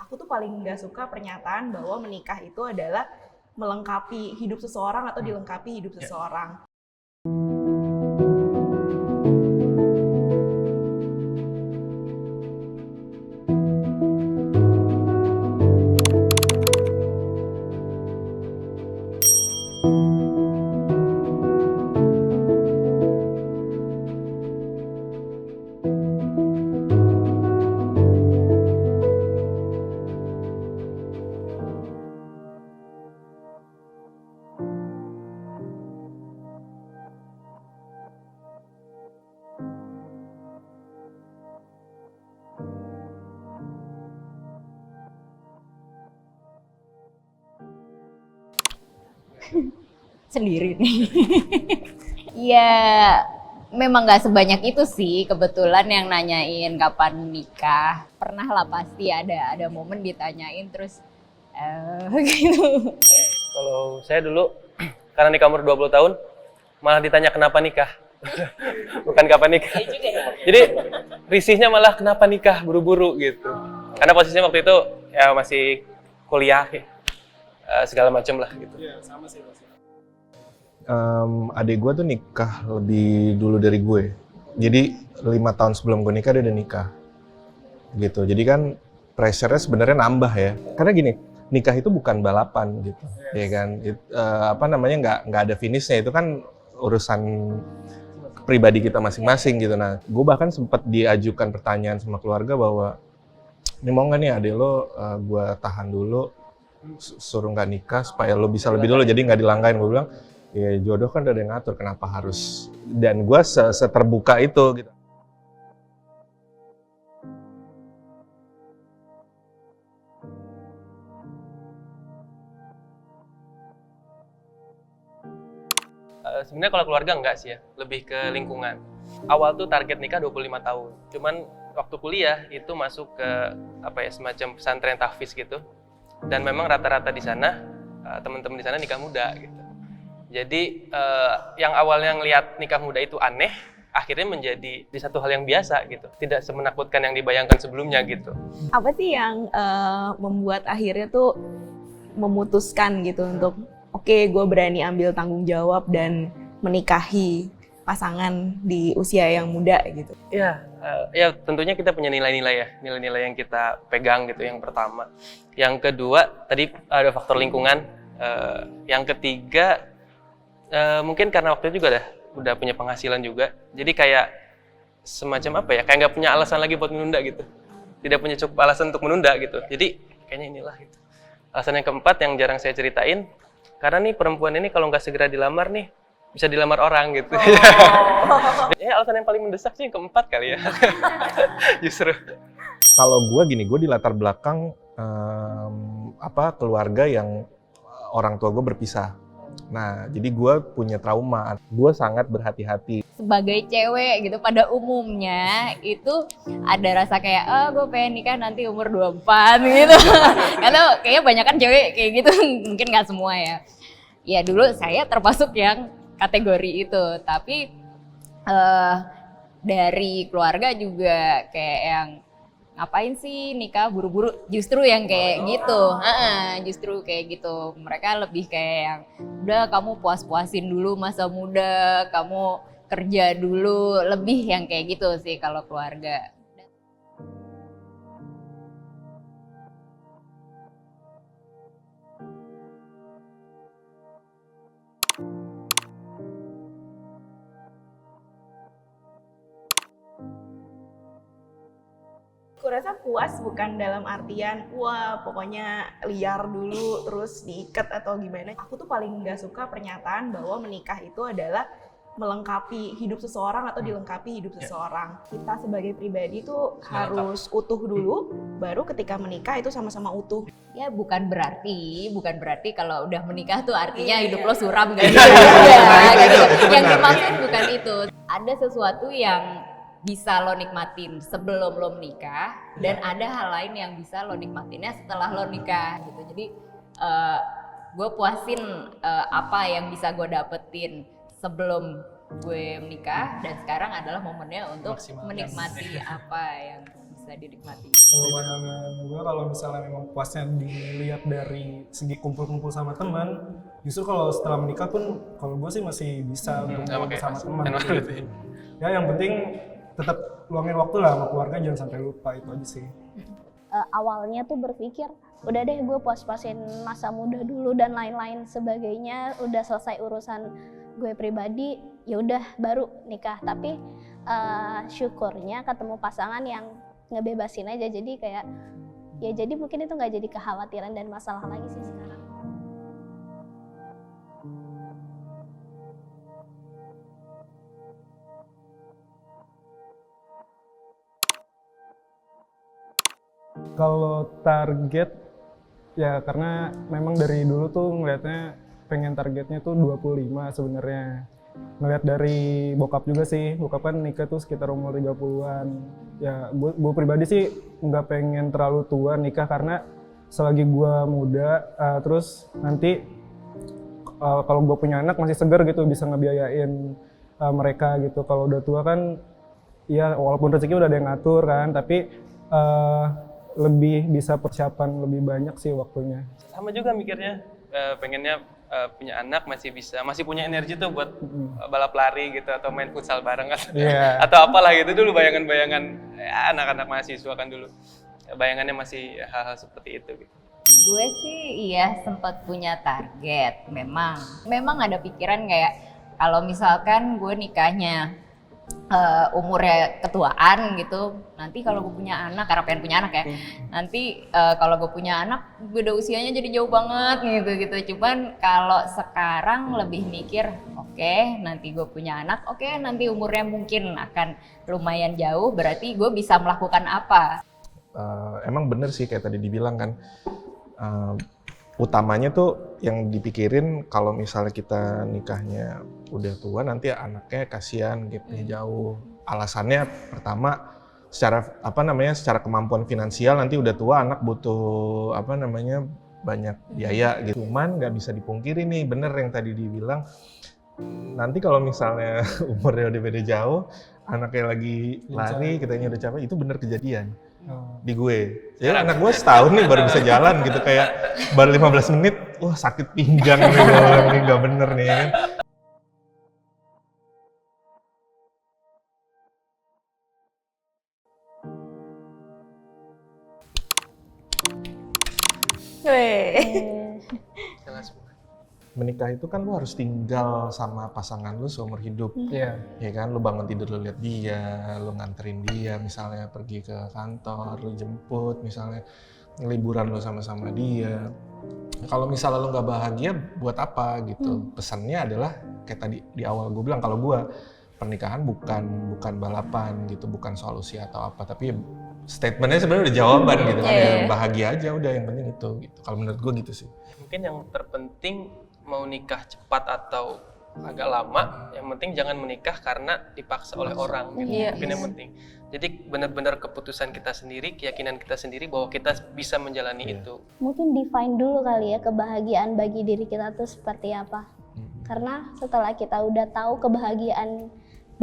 Aku tuh paling nggak suka pernyataan bahwa menikah itu adalah melengkapi hidup seseorang atau dilengkapi hidup seseorang. Sendiri nih. Ya, memang nggak sebanyak itu sih kebetulan yang nanyain kapan nikah. Pernah lah pasti ada momen ditanyain terus gitu. Kalau saya dulu karena nikah umur 20 tahun malah ditanya kenapa nikah. Bukan kapan nikah. Jadi risihnya malah kenapa nikah buru-buru gitu. Karena posisinya waktu itu ya masih kuliah segala macam lah gitu. Iya, sama sih. Adik gue tuh nikah lebih dulu dari gue. Jadi 5 tahun sebelum gue nikah dia udah nikah. Gitu. Jadi kan pressure-nya sebenarnya nambah ya. Karena gini, nikah itu bukan balapan gitu. Ya kan? Nggak ada finishnya, itu kan urusan pribadi kita masing-masing gitu. Nah, gue bahkan sempat diajukan pertanyaan sama keluarga bahwa ini mau nggak nih adik lo gue tahan dulu, suruh nggak nikah supaya lo bisa lebih dulu, jadi nggak dilangkain. Gue bilang, ya jodoh kan udah ada yang ngatur, kenapa harus? Dan gue seterbuka itu gitu. Sebenarnya kalau keluarga enggak sih ya, lebih ke lingkungan. Awal tuh target nikah 25 tahun. Cuman waktu kuliah itu masuk ke semacam pesantren tahfiz gitu. Dan memang rata-rata di sana teman-teman di sana nikah muda gitu. Jadi yang awalnya ngelihat nikah muda itu aneh, akhirnya menjadi di satu hal yang biasa gitu. Tidak semenakutkan yang dibayangkan sebelumnya gitu. Apa sih yang membuat akhirnya tuh memutuskan gitu untuk oke, gue berani ambil tanggung jawab dan menikahi pasangan di usia yang muda gitu? Ya tentunya kita punya nilai-nilai ya, nilai-nilai yang kita pegang gitu yang pertama. Yang kedua, tadi ada faktor lingkungan. Yang ketiga, mungkin karena waktu itu juga udah punya penghasilan juga. Jadi kayak semacam kayak nggak punya alasan lagi buat menunda gitu. Tidak punya cukup alasan untuk menunda gitu. Jadi kayaknya inilah gitu. Alasan yang keempat yang jarang saya ceritain, karena nih perempuan ini kalau nggak segera dilamar nih, bisa dilamar orang gitu. Ya alasan yang paling mendesak sih yang keempat kali ya. Justru. Kalau gue gini, gue di latar belakang keluarga yang orang tua gue berpisah. Nah, jadi gue punya trauma. Gue sangat berhati-hati. Sebagai cewek gitu pada umumnya itu ada rasa kayak gue pengen nikah nanti umur 24 gitu. Karena kayaknya banyak kan cewek kayak gitu, mungkin nggak semua ya. Ya dulu saya termasuk yang kategori itu, tapi dari keluarga juga kayak yang ngapain sih nikah buru-buru, justru yang kayak gitu. Justru kayak gitu, mereka lebih kayak yang udah kamu puas-puasin dulu masa muda, kamu kerja dulu, lebih yang kayak gitu sih kalau keluarga. Aku rasa puas bukan dalam artian wah pokoknya liar dulu terus diikat atau gimana. Aku tuh paling nggak suka pernyataan bahwa menikah itu adalah melengkapi hidup seseorang atau dilengkapi hidup seseorang. Kita sebagai pribadi tuh harus utuh dulu, baru ketika menikah itu sama-sama utuh. Ya bukan berarti kalau udah menikah tuh artinya hidup lo suram gitu. Yang dimaksud bukan itu. Ada sesuatu yang bisa lo nikmatin sebelum lo menikah, dan ada hal lain yang bisa lo nikmatinnya setelah lo nikah gitu. Jadi gue puasin apa yang bisa gue dapetin sebelum gue menikah, dan sekarang adalah momennya untuk menikmati apa yang bisa bisa dinikmati. Kalau pandangan gue, kalau misalnya memang puasnya dilihat dari segi kumpul-kumpul sama teman, justru kalau setelah menikah pun kalau gue sih masih bisa untuk kumpul sama teman. Ya yang penting tetap luangin waktu lah sama keluarga, jangan sampai lupa, itu aja sih. Awalnya tuh berpikir udah deh gue puas-puasin masa muda dulu dan lain-lain sebagainya, udah selesai urusan gue pribadi, ya udah baru nikah. Tapi syukurnya ketemu pasangan yang ngebebasin aja, jadi kayak ya jadi mungkin itu nggak jadi kekhawatiran dan masalah lagi sih sekarang. Kalau target, ya karena memang dari dulu tuh ngelihatnya pengen targetnya tuh 25 sebenarnya. Ngelihat dari bokap juga sih, bokap kan nikah tuh sekitar umur 30-an. Ya gue pribadi sih nggak pengen terlalu tua nikah, karena selagi gue muda, terus nanti kalau gue punya anak masih segar gitu, bisa ngebiayain mereka gitu. Kalau udah tua kan, ya walaupun rezeki udah ada yang ngatur kan, tapi lebih bisa persiapan lebih banyak sih waktunya. Sama juga mikirnya, pengennya punya anak masih punya energi tuh buat balap lari gitu, atau main futsal bareng atau apalah gitu dulu, bayangan-bayangan ya, anak-anak mahasiswa kan dulu bayangannya masih hal-hal seperti itu gitu. Gue sih iya sempat punya target, memang ada pikiran kayak kalau misalkan gue nikahnya umurnya ketuaan gitu, nanti kalau gue punya anak, karena pengen punya anak ya, nanti kalau gue punya anak beda usianya jadi jauh banget gitu. Cuman kalau sekarang lebih mikir, oke, nanti gue punya anak, oke, nanti umurnya mungkin akan lumayan jauh, berarti gue bisa melakukan apa. Emang bener sih kayak tadi dibilang kan, utamanya tuh yang dipikirin kalau misalnya kita nikahnya udah tua, nanti anaknya kasihan gapnya jauh. Alasannya pertama secara kemampuan finansial, nanti udah tua anak butuh banyak biaya gitu. Cuman nggak bisa dipungkiri nih, bener yang tadi dibilang, nanti kalau misalnya umurnya udah beda jauh, anaknya lagi lari, kitanya udah capek, itu bener kejadian. Di gue. Ya anak gue setahun nih baru bisa jalan gitu, kayak baru 15 menit, wah sakit pinggang nih, ini nggak bener nih kan. Menikah itu kan lu harus tinggal sama pasangan lu seumur hidup. Iya. Ya kan, lu bangun tidur lu lihat dia, lu nganterin dia, misalnya pergi ke kantor, lu jemput, misalnya liburan lu sama-sama dia. Kalau misalnya lu nggak bahagia, buat apa gitu? Pesannya adalah kayak tadi di awal gue bilang, kalau gue pernikahan bukan balapan gitu, bukan solusi atau apa, tapi statementnya sebenarnya udah jawaban gitu kan, ya bahagia aja udah, yang penting itu gitu. Kalau menurut gue gitu sih. Mungkin yang terpenting mau nikah cepat atau agak lama, yang penting jangan menikah karena dipaksa oleh orang gitu. Mungkin yang penting. Jadi benar-benar keputusan kita sendiri, keyakinan kita sendiri bahwa kita bisa menjalani itu. Mungkin define dulu kali ya kebahagiaan bagi diri kita tuh seperti apa. Karena setelah kita udah tahu kebahagiaan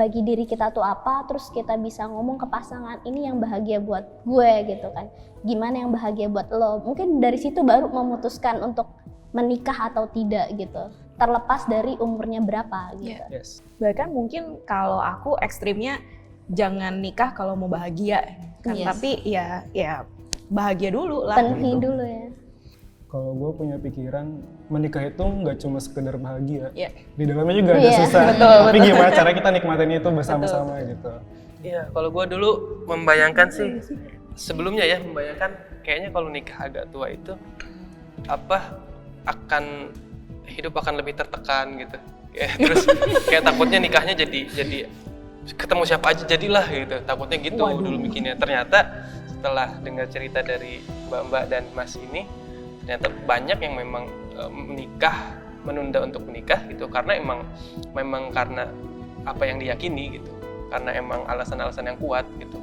bagi diri kita tuh apa, terus kita bisa ngomong ke pasangan, ini yang bahagia buat gue gitu kan. Gimana yang bahagia buat lo? Mungkin dari situ baru memutuskan untuk menikah atau tidak gitu. Terlepas dari umurnya berapa gitu. Bahkan mungkin kalau aku ekstrimnya jangan nikah kalau mau bahagia kan, tapi ya bahagia dulu lah. Penuhi dulu ya. Kalau gue punya pikiran, menikah itu nggak cuma sekedar bahagia. Iya. Di dalamnya juga ada susah. Tapi gimana cara kita nikmatin itu bersama-sama gitu. Iya, kalau gue dulu membayangkan sih, sebelumnya ya membayangkan kayaknya kalau nikah agak tua itu hidup akan lebih tertekan gitu. Terus kayak takutnya nikahnya jadi ketemu siapa aja jadilah gitu. Takutnya gitu dulu bikinnya. Ternyata setelah dengar cerita dari Mbak dan Mas ini, ternyata banyak yang memang menunda untuk menikah gitu karena memang karena apa yang diyakini gitu. Karena emang alasan-alasan yang kuat gitu.